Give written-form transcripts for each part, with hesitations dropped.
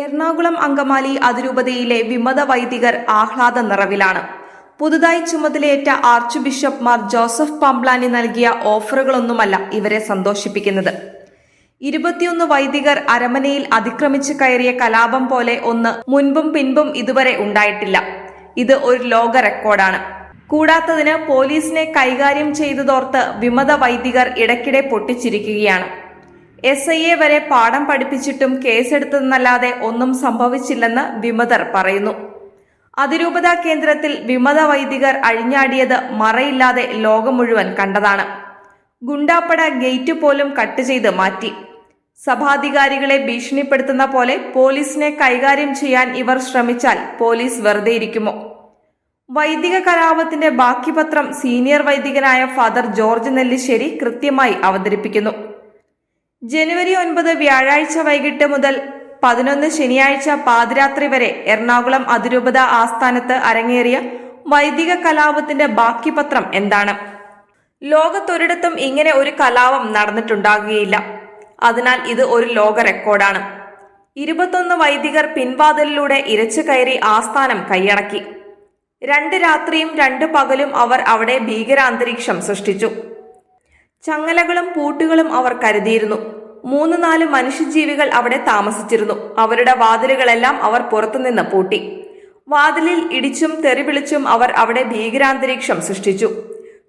എറണാകുളം അങ്കമാലി അതിരൂപതയിലെ വിമത വൈദികർ ആഹ്ലാദ നിറവിലാണ്. പുതുതായി ചുമതലയേറ്റ arch bishop Mar Joseph Pamplany നൽകിയ ഓഫറുകളൊന്നുമല്ല ഇവരെ സന്തോഷിപ്പിക്കുന്നത്. 21 വൈദികർ അരമനയിൽ അതിക്രമിച്ച് കയറിയ കലാപം പോലെ ഒന്ന് മുൻപും പിൻപും ഇതുവരെ ഉണ്ടായിട്ടില്ല. ഇത് ഒരു ലോക റെക്കോർഡാണ്. കൂടാത്തതിന് പോലീസിനെ കൈകാര്യം ചെയ്തതോർത്ത് വിമത വൈദികർ ഇടയ്ക്കിടെ പൊട്ടിച്ചിരിക്കുകയാണ്. SIA വരെ പാഠം പഠിപ്പിച്ചിട്ടും കേസെടുത്തതെന്നല്ലാതെ ഒന്നും സംഭവിച്ചില്ലെന്ന് വിമതർ പറയുന്നു. അതിരൂപത കേന്ദ്രത്തിൽ വിമത വൈദികർ അഴിഞ്ഞാടിയത് മറയില്ലാതെ ലോകം മുഴുവൻ കണ്ടതാണ്. ഗുണ്ടാപ്പട ഗേറ്റ് പോലും കട്ട് ചെയ്ത് മാറ്റി. സഭാധികാരികളെ ഭീഷണിപ്പെടുത്തുന്ന പോലെ പോലീസിനെ കൈകാര്യം ചെയ്യാൻ ഇവർ ശ്രമിച്ചാൽ പോലീസ് വെറുതെ ഇരിക്കുമോ? വൈദിക കലാപത്തിന്റെ ബാക്കി പത്രം സീനിയർ വൈദികനായ ഫാദർ ജോർജ് നെല്ലിശ്ശേരി കൃത്യമായി അവതരിപ്പിക്കുന്നു. ജനുവരി 9 വ്യാഴാഴ്ച വൈകിട്ട് മുതൽ 11 ശനിയാഴ്ച പാതിരാത്രി വരെ എറണാകുളം അതിരൂപത ആസ്ഥാനത്ത് അരങ്ങേറിയ വൈദിക കലാപത്തിന്റെ ബാക്കി പത്രം എന്താണ്? ലോകത്തൊരിടത്തും ഇങ്ങനെ ഒരു കലാപം നടന്നിട്ടുണ്ടാകുകയില്ല. അതിനാൽ ഇത് ഒരു ലോക റെക്കോർഡാണ്. 21 വൈദികർ പിൻവാതിലിലൂടെ ഇരച്ചു കയറി ആസ്ഥാനം കൈയടക്കി. 2 രാത്രിയും 2 പകലും അവർ അവിടെ ഭീകരാന്തരീക്ഷം സൃഷ്ടിച്ചു. ചങ്ങലകളും പൂട്ടുകളും അവർ കരുതിയിരുന്നു. 3-4 മനുഷ്യജീവികൾ അവിടെ താമസിച്ചിരുന്നു. അവരുടെ വാതിലുകളെല്ലാം അവർ പുറത്തുനിന്ന് പൂട്ടി. വാതിലിൽ ഇടിച്ചും തെറിവിളിച്ചും അവർ അവിടെ ഭീകരാന്തരീക്ഷം സൃഷ്ടിച്ചു.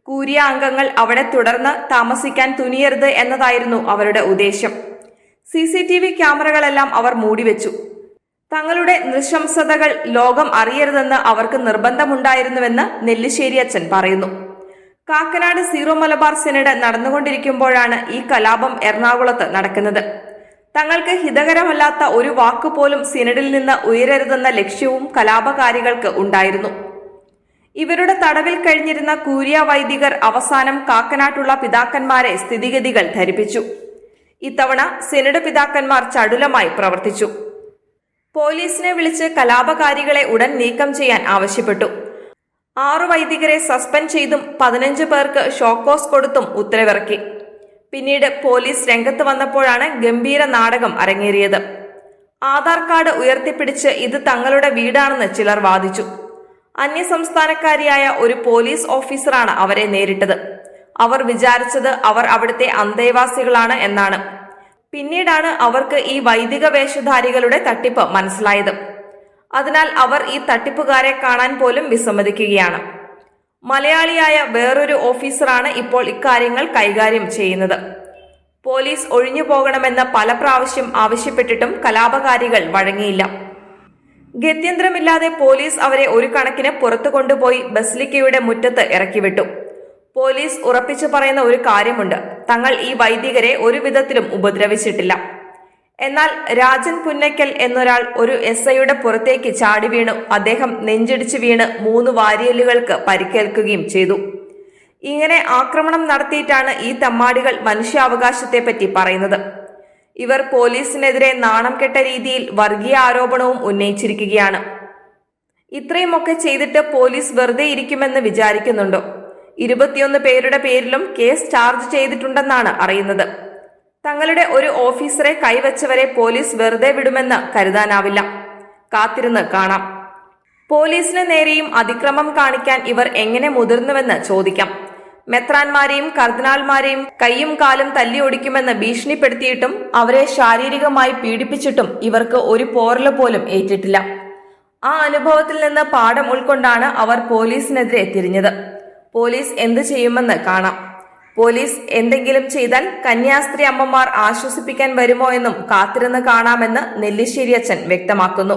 കൂരിയ അംഗങ്ങൾ അവിടെ തുടർന്ന് താമസിക്കാൻ തുനിയരുത് എന്നതായിരുന്നു അവരുടെ ഉദ്ദേശ്യം. CCTV ക്യാമറകളെല്ലാം അവർ മൂടിവെച്ചു. തങ്ങളുടെ നൃശംസതകൾ ലോകം അറിയരുതെന്ന് അവർക്ക് നിർബന്ധമുണ്ടായിരുന്നുവെന്ന് നെല്ലിശ്ശേരി അച്ഛൻ പറയുന്നു. കാക്കനാട് സീറോ മലബാർ സിനഡ് നടന്നുകൊണ്ടിരിക്കുമ്പോഴാണ് ഈ കലാപം എറണാകുളത്ത് നടക്കുന്നത്. തങ്ങൾക്ക് ഹിതകരമല്ലാത്ത ഒരു വാക്കുപോലും സിനഡിൽ നിന്ന് ഉയരരുതെന്ന ലക്ഷ്യവും കലാപകാരികൾക്ക് ഉണ്ടായിരുന്നു. ഇവരുടെ തടവിൽ കഴിഞ്ഞിരുന്ന കൂരിയ വൈദികർ അവസാനം കാക്കനാട്ടുള്ള പിതാക്കന്മാരെ സ്ഥിതിഗതികൾ ധരിപ്പിച്ചു. ഇത്തവണ സിനഡ് പിതാക്കന്മാർ ചടുലമായി പ്രവർത്തിച്ചു. പോലീസിനെ വിളിച്ച് കലാപകാരികളെ ഉടൻ നീക്കം ചെയ്യാൻ ആവശ്യപ്പെട്ടു. 6 വൈദികരെ സസ്പെൻഡ് ചെയ്തും 15 പേർക്ക് ഷോക്കോസ് കൊടുത്തും ഉത്തരവിറക്കി. പിന്നീട് പോലീസ് രംഗത്ത് വന്നപ്പോഴാണ് ഗംഭീര നാടകം അരങ്ങേറിയത്. ആധാർ കാർഡ് ഉയർത്തിപ്പിടിച്ച് ഇത് തങ്ങളുടെ വീടാണെന്ന് ചിലർ വാദിച്ചു. അന്യസംസ്ഥാനക്കാരിയായ ഒരു പോലീസ് ഓഫീസറാണ് അവരെ നേരിട്ടത്. അവർ വിചാരിച്ചത് അവർ അവിടുത്തെ അന്തേവാസികളാണ് എന്നാണ്. പിന്നീടാണ് അവർക്ക് ഈ വൈദിക വേഷധാരികളുടെ തട്ടിപ്പ് മനസ്സിലായത്. അതിനാൽ അവർ ഈ തട്ടിപ്പുകാരെ കാണാൻ പോലും വിസമ്മതിക്കുകയാണ്. മലയാളിയായ വേറൊരു ഓഫീസറാണ് ഇപ്പോൾ ഇക്കാര്യങ്ങൾ കൈകാര്യം ചെയ്യുന്നത്. പോലീസ് ഒഴിഞ്ഞു പോകണമെന്ന് പല പ്രാവശ്യം ആവശ്യപ്പെട്ടിട്ടും കലാപകാരികൾ വഴങ്ങിയില്ല. ഗത്യന്തരമില്ലാതെ പോലീസ് അവരെ ഒരു കണക്കിന് പുറത്തു കൊണ്ടുപോയി ബസിലിക്കയുടെ മുറ്റത്ത് ഇറക്കിവിട്ടു. പോലീസ് ഉറപ്പിച്ചു പറയുന്ന ഒരു കാര്യമുണ്ട്: തങ്ങൾ ഈ വൈദികരെ ഒരു വിധത്തിലും ഉപദ്രവിച്ചിട്ടില്ല. എന്നാൽ രാജൻ പുന്നയ്ക്കൽ എന്നൊരാൾ ഒരു SIയുടെ പുറത്തേക്ക് ചാടി വീണു. അദ്ദേഹം നെഞ്ചിടിച്ച് വീണ് 3 വാരിയലുകൾക്ക് പരിക്കേൽക്കുകയും ചെയ്തു. ഇങ്ങനെ ആക്രമണം നടത്തിയിട്ടാണ് ഈ തെമ്മാടികൾ മനുഷ്യാവകാശത്തെപ്പറ്റി പറയുന്നത്. ഇവർ പോലീസിനെതിരെ നാണം കെട്ട രീതിയിൽ വർഗീയ ആരോപണവും ഉന്നയിച്ചിരിക്കുകയാണ്. ഇത്രയുമൊക്കെ ചെയ്തിട്ട് പോലീസ് വെറുതെ ഇരിക്കുമെന്ന് വിചാരിക്കുന്നുണ്ടോ? 21 പേരുടെ പേരിലും കേസ് ചാർജ് ചെയ്തിട്ടുണ്ടെന്നാണ് അറിയുന്നത്. തങ്ങളുടെ ഒരു ഓഫീസറെ കൈവച്ചവരെ പോലീസ് വെറുതെ വിടുമെന്ന് കരുതാനാവില്ല. കാത്തിരുന്ന് കാണാം. പോലീസിന് നേരെയും അതിക്രമം കാണിക്കാൻ ഇവർ എങ്ങനെ മുതിർന്നുവെന്ന് ചോദിക്കാം. മെത്രാന്മാരെയും കർദിനാൾമാരെയും കൈയും കാലും തല്ലിയൊടിക്കുമെന്ന് ഭീഷണിപ്പെടുത്തിയിട്ടും അവരെ ശാരീരികമായി പീഡിപ്പിച്ചിട്ടും ഇവർക്ക് ഒരു പോറല് പോലും ഏറ്റിട്ടില്ല. ആ അനുഭവത്തിൽ നിന്ന് പാഠം ഉൾക്കൊണ്ടാണ് അവർ പോലീസിനെതിരെ തിരിഞ്ഞത്. പോലീസ് എന്ത് ചെയ്യുമെന്ന് കാണാം. പോലീസ് എന്തെങ്കിലും ചെയ്താൽ കന്യാസ്ത്രീ അമ്മമാർ ആശ്വസിപ്പിക്കാൻ വരുമോ എന്നും കാത്തിരുന്ന് കാണാമെന്ന് നെല്ലിശ്ശേരി അച്ഛൻ വ്യക്തമാക്കുന്നു.